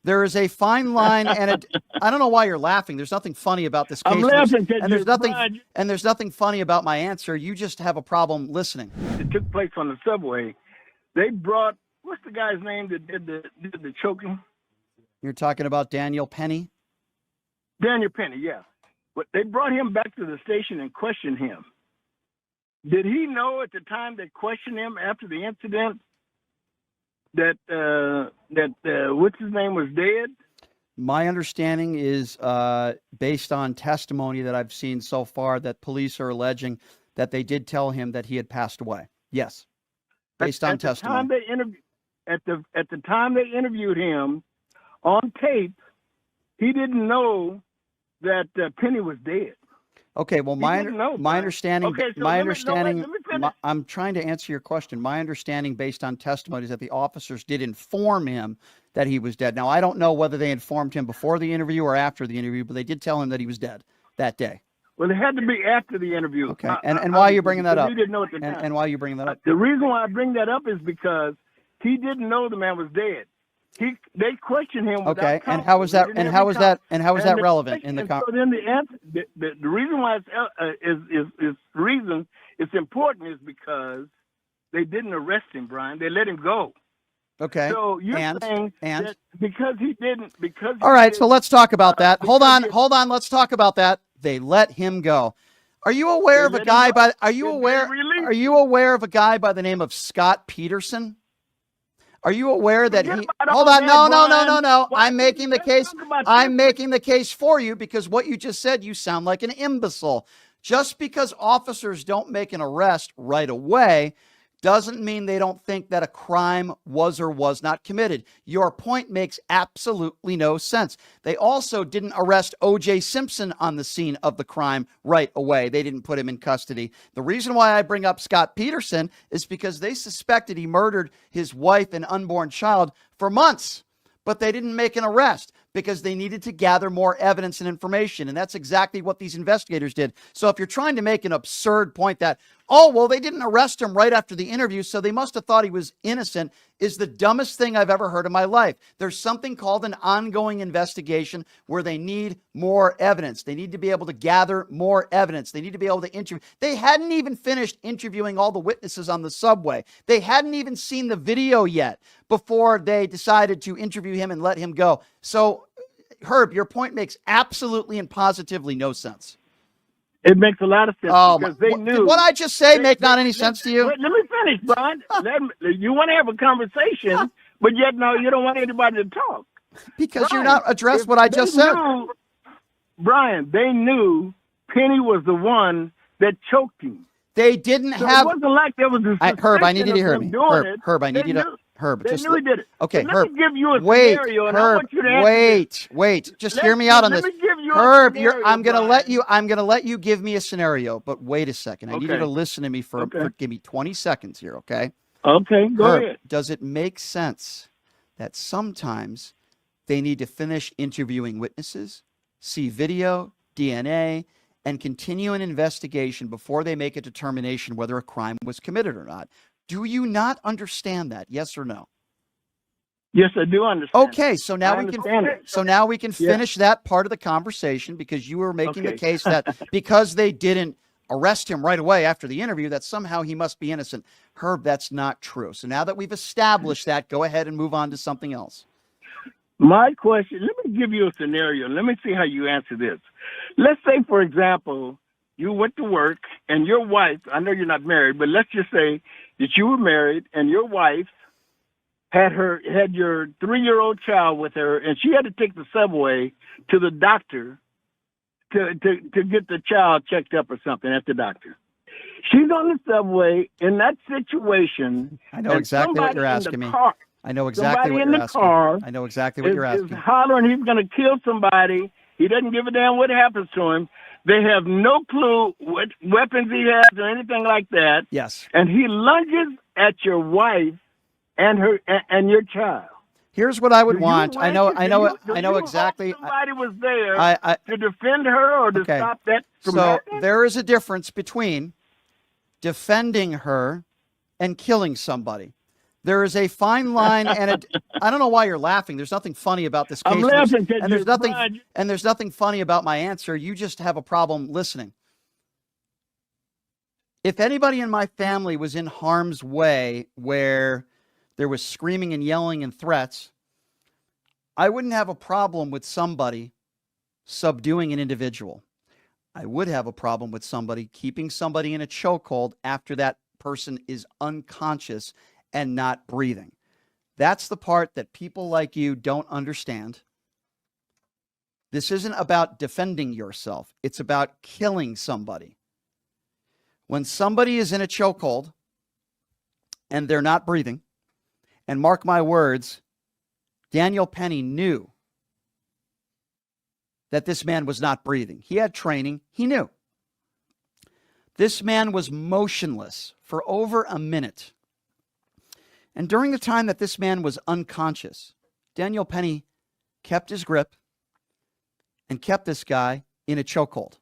There is a fine line, and I don't know why you're laughing. There's nothing funny about this case. I'm laughing and there's nothing funny about my answer. You just have a problem listening. It took place on the subway. They brought, what's the guy's name that did the choking? You're talking about Daniel Penny? Daniel Penny, yeah. But they brought him back to the station and questioned him. Did he know at the time they questioned him after the incident that what's his name was dead? My understanding is, based on testimony that I've seen so far, that police are alleging that they did tell him that he had passed away. Yes, based on testimony. At the time they interviewed him on tape, he didn't know that Penny was dead. Okay, well, my understanding, I'm trying to answer your question. My understanding, based on testimony, is that the officers did inform him that he was dead. Now, I don't know whether they informed him before the interview or after the interview, but they did tell him that he was dead that day. Well, it had to be after the interview. Okay, and why are you bringing that up? He didn't know at the time. And why are you bringing that up? The reason why I bring that up is because he didn't know the man was dead. They questioned him. Okay, and how is that relevant in the conversation? So then the reason why it's important is because they didn't arrest him, Brian. They let him go. Okay. So you're saying that because he didn't. All right. So let's talk about that. Hold on. Let's talk about that. They let him go. Are you aware of a guy by? Are you aware of a guy by the name of Scott Peterson? Are you aware that he? Hold on, no. I'm making the case. I'm making the case for you because what you just said, you sound like an imbecile. Just because officers don't make an arrest right away doesn't mean they don't think that a crime was or was not committed. Your point makes absolutely no sense. They also didn't arrest O.J. Simpson on the scene of the crime right away. They didn't put him in custody. The reason why I bring up Scott Peterson is because they suspected he murdered his wife and unborn child for months, but they didn't make an arrest because they needed to gather more evidence and information. And that's exactly what these investigators did. So if you're trying to make an absurd point that, oh, well, they didn't arrest him right after the interview, so they must have thought he was innocent, is the dumbest thing I've ever heard in my life. There's something called an ongoing investigation where they need more evidence. They need to be able to gather more evidence. They need to be able to interview. They hadn't even finished interviewing all the witnesses on the subway. They hadn't even seen the video yet before they decided to interview him and let him go. So, Herb, your point makes absolutely and positively no sense. It makes a lot of sense because they knew. Did what I just say make not any sense to you? Let me finish, Brian. You want to have a conversation, but yet no, you don't want anybody to talk. Because Brian, you're not addressed what I just said. Brian, they knew Penny was the one that choked him. They didn't have. It wasn't like there was a Herb, I need you to hear me. Herb, I need you to. Herb, they knew he did it. Okay, let Herb. me give you a scenario, and I want you to answer wait. Just hear me out on this. Herb, I'm gonna let you give me a scenario, but wait a second. I need you to listen to me for give me 20 seconds here, okay? Okay, go ahead. Does it make sense that sometimes they need to finish interviewing witnesses, see video, DNA, and continue an investigation before they make a determination whether a crime was committed or not? Do you not understand that? Yes or no? Yes, I do understand. Okay, so now we can finish that part of the conversation because you were making the case that because they didn't arrest him right away after the interview, that somehow he must be innocent. Herb, that's not true. So now that we've established that, go ahead and move on to something else. My question, let me give you a scenario. Let me see how you answer this. Let's say, for example, you went to work and your wife, I know you're not married, but let's just say that you were married and your wife had your 3-year-old child with her, and she had to take the subway to the doctor to get the child checked up or something at the doctor. She's on the subway in that situation. I know exactly what you're asking me. I know exactly what you're asking. I know exactly what you're asking. Is hollering he's going to kill somebody. He doesn't give a damn what happens to him. They have no clue what weapons he has or anything like that. Yes. And he lunges at your wife and your child. Here's what I would want. I know exactly. Somebody was there to defend her or to stop that from happening? So there is a difference between defending her and killing somebody. There is a fine line, and I don't know why you're laughing. There's nothing funny about this case. I'm laughing and there's nothing funny about my answer. You just have a problem listening. If anybody in my family was in harm's way where there was screaming and yelling and threats, I wouldn't have a problem with somebody subduing an individual. I would have a problem with somebody keeping somebody in a chokehold after that person is unconscious and not breathing. That's the part that people like you don't understand. This isn't about defending yourself. It's about killing somebody. When somebody is in a chokehold and they're not breathing, and mark my words, Daniel Penny knew that this man was not breathing. He had training. He knew. This man was motionless for over a minute. And during the time that this man was unconscious, Daniel Penny kept his grip and kept this guy in a chokehold.